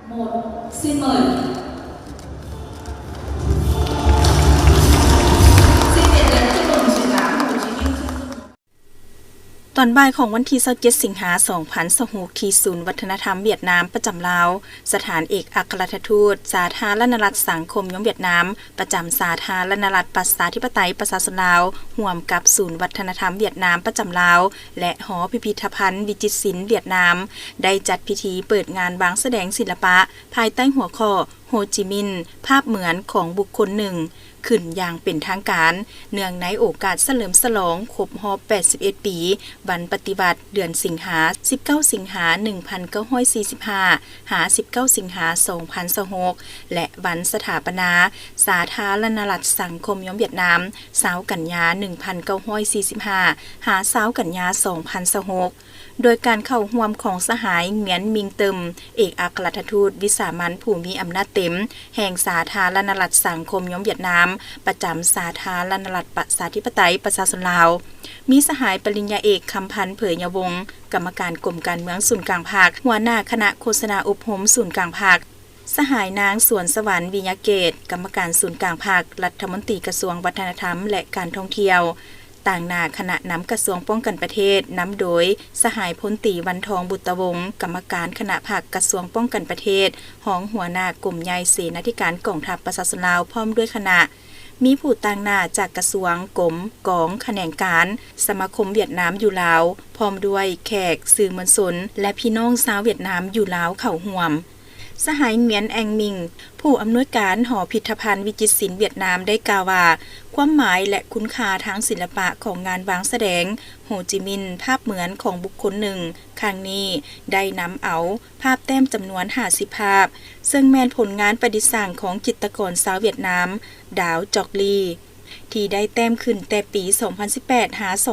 1. Xin mời. Xin Việt Nam chúc mừng triển lãm Hồ Chí Minh. ตอนบ่ายของวันที่27สิงหาคม2026ที่ศูนย์วัฒนธรรมเวียดนามประจำลาวสถานเอกอัครราชทูตสาธารณรัฐสังคมยมเวียดนามประจำสาธารณรัฐประชาธิปไตยประชาชนลาวร่วมกับศูนย์วัฒนธรรมเวียดนามประจำลาวและหอพิพิธภัณฑ์วิจิตรศิลป์เวียดนามได้จัดพิธีเปิดงานบางแสดงศิลปะภายใต้หัวข้อโฮจิมินห์ภาพเหมือนของบุคคลหนึ่งขึ้นอย่างเป็นทางการเนื่องในโอกาสเฉลิมฉลองครบรอบ81 ปีวันปฏิวัติเดือนสิงหา19สิงหา1945หา19สิงหา2026และวันสถาปนาสาธารณรัฐสังคมยมเวียดนาม20กันยา1945หา20กันยา2026โดยการเข้าร่วมของสหายเหมียนมิงเติมเอกอัครราชทูตวิสามัญผู้มีอำนาจเต็มแห่งสาธารณรัฐสังคมยมเวียดนามประจำสาธารณรัฐประชาธิปไตยประชาชนลาวมีสหายปริญญาเอกคำพันธ์เผยยวงศ์กรรมการกรมการเมืองศูนย์กลางภาคหัวหน้าคณะโฆษณาอบรมศูนย์กลางภาคสหายนางสวนสวรรค์วิญญาเกตกรรมการศูนย์กลางภาครัฐมนตรีกระทรวงวัฒนธรรมและการท่องเที่ยวต่างหน้าคณะนำกระทรวงป้องกันประเทศนำโดยสหายพลตรีวันทองบุตรวงศ์กรรมการคณะภาคกระทรวงป้องกันประเทศห้องหัวหน้ากลุ่มใหญ่เสนาธิการกองทัพประชาชนลาวพร้อมด้วยคณะมีผู้ต่างหน้าจากกระทรวงกรมกองแขนงการสมาคมเวียดนามอยู่ลาวพร้อมด้วยแขกสื่อมวลชนและพี่น้องชาวเวียดนามอยู่ลาวเข้าร่วมสหายเหมียนแองมิงผู้อำนวยการหอพิพิธภัณฑ์วิจิตรศิลป์เวียดนามได้กล่าวว่าความหมายและคุณค่าทางศิลปะของงานวางแสดงโฮจิมินห์ภาพเหมือนของบุคคลหนึ่งครั้งนี้ได้นำเอาภาพแต้มจำนวน50ภาพซึ่งแม่นผลงานประดิษฐ์สร้างของจิตรกรชาวเวียดนามดาวจอกลีที่ได้แต้มขึ้นแต่ปี 2018 หา 2024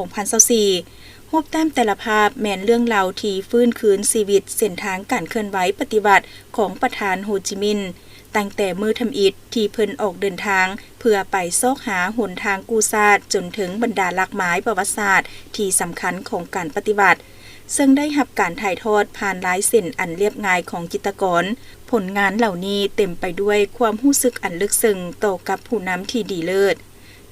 รูปแต้มแต่ละภาพแม่นเรื่องราวที่ฟื้นคืนชีวิตเส้นทางการเคลื่อนไหวปฏิวัติของประธานโฮจิมินห์ตั้งแต่มือทำอิฐที่เพิ่นออกเดินทางเพื่อไปซอกหาหนทางกู้ชาติจนถึงบรรดาหลักหมายประวัติศาสตร์ที่สำคัญของการปฏิบัติซึ่งได้รับการถ่ายทอดผ่านลายเส้นอันเรียบง่ายของจิตรกรผลงานเหล่านี้เต็มไปด้วยความรู้สึกอันลึกซึ้งต่อกับผู้นำที่ดีเลิศ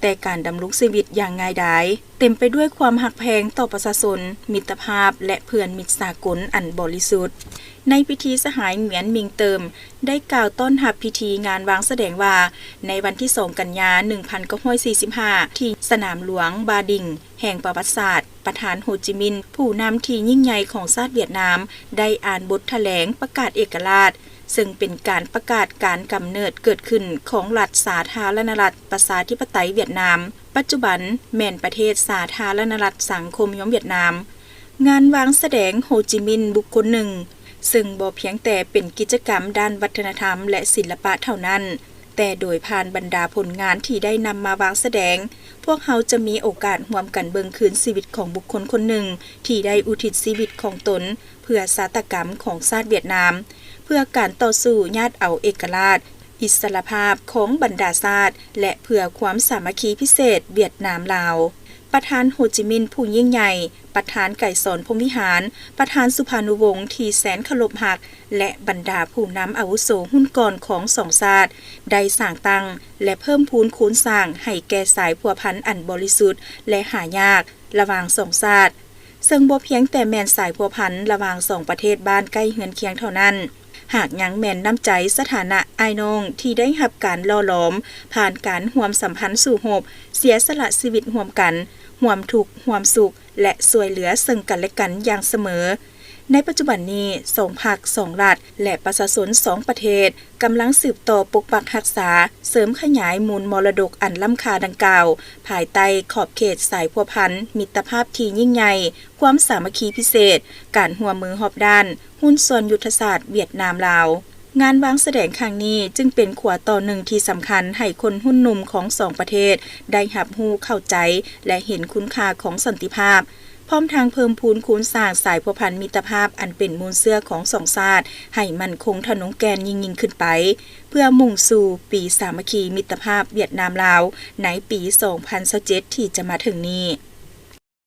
แต่การดำรงชีวิตอย่างง่ายดายเต็มไปด้วยความหักแพงต่อประชาชนมิตรภาพและเพื่อนมิตรสากลอันบริสุทธิ์ในพิธีสหายเหมียนมิงเติมได้กล่าวต้อนรับพิธีงานวางแสดงว่าในวันที่2กันยายน1945ที่สนามหลวงบาดิงแห่งประวัติศาสตร์ประธานโฮจิมินห์ผู้นำที่ยิ่งใหญ่ของชาติเวียดนามได้อ่านบทแถลงประกาศเอกราชซึ่งเป็นการประกาศการกำเนิดเกิดขึ้นของรัฐสาธารณรัฐประชาธิปไตยเวียดนามปัจจุบันแม่นประเทศสาธารณรัฐสังคมยมเวียดนามงานวางแสดงโฮจิมินห์บุคคลหนึ่งซึ่งบ่เพียงแต่เป็นกิจกรรมด้านวัฒนธรรมและศิลปะเท่านั้นแต่โดยผ่านบรรดาผลงานที่ได้นำมาวางแสดงพวกเขาจะมีโอกาสร่วมกันเบิ่งคืนชีวิตของบุคคลคนหนึ่งที่ได้อุทิศชีวิตของตนเพื่อชาตกรรมของชาติเวียดนามเพื่อการต่อสู้ญาติเอาเอกราชอิสรภาพของบรรดาชาติและเพื่อความสามัคคีพิเศษเวียดนามลาวประธานโฮจิมินห์ผู้ยิ่งใหญ่ประธานไก่สอนพรหมวิหารประธานสุภานุวงศ์ที่แสนเคารพรักและบรรดาผู้นำอาวุโสหุ้นก่อนของสองชาติได้สร้างตั้งและเพิ่มพูนคูณสร้างให้แก่สายพัวพันอันบริสุทธิ์และหายากระหว่างสองชาติซึ่งบ่เพียงแต่แม่นสายพัวพันระหว่างสองประเทศบ้านใกล้เฮือนเคียงเท่านั้นหากยังแม่นน้ำใจสถานะอ้ายน้องที่ได้รับการล่อหลอมผ่านการร่วมสัมพันธ์สู่โฮบเสียสละชีวิตร่วมกันร่วมทุกข์ร่วมสุขและช่วยเหลือซึ่งกันและกันอย่างเสมอในปัจจุบันนี้2ภาค2รัฐและประชาชน2ประเทศกำลังสืบต่อปกปักรักษาเสริมขยายมูลมรดกอันล้ำค่าดังกล่าวภายใต้ขอบเขตสายพัวพันมิตรภาพที่ยิ่งใหญ่ความสามัคคีพิเศษการร่วมมือรอบด้านหุ้นส่วนยุทธศาสตร์เวียดนามลาวงานวางแสดงครั้งนี้จึงเป็นขวต่อหนึ่งที่สำคัญให้คนหุ้นหนุ่มของ2ประเทศได้รับรู้เข้าใจและเห็นคุณค่าของสันติภาพพร้อมทางเพิ่มพูนคูณสร้างสายพัวพันมิตรภาพอันเป็นมูลเสื้อของสองชาติให้มั่นคงทะนงแกนยิ่งขึ้นไปเพื่อมุ่งสู่ปีสามัคคีมิตรภาพเวียดนามลาวในปี 2027 ที่จะมาถึงนี้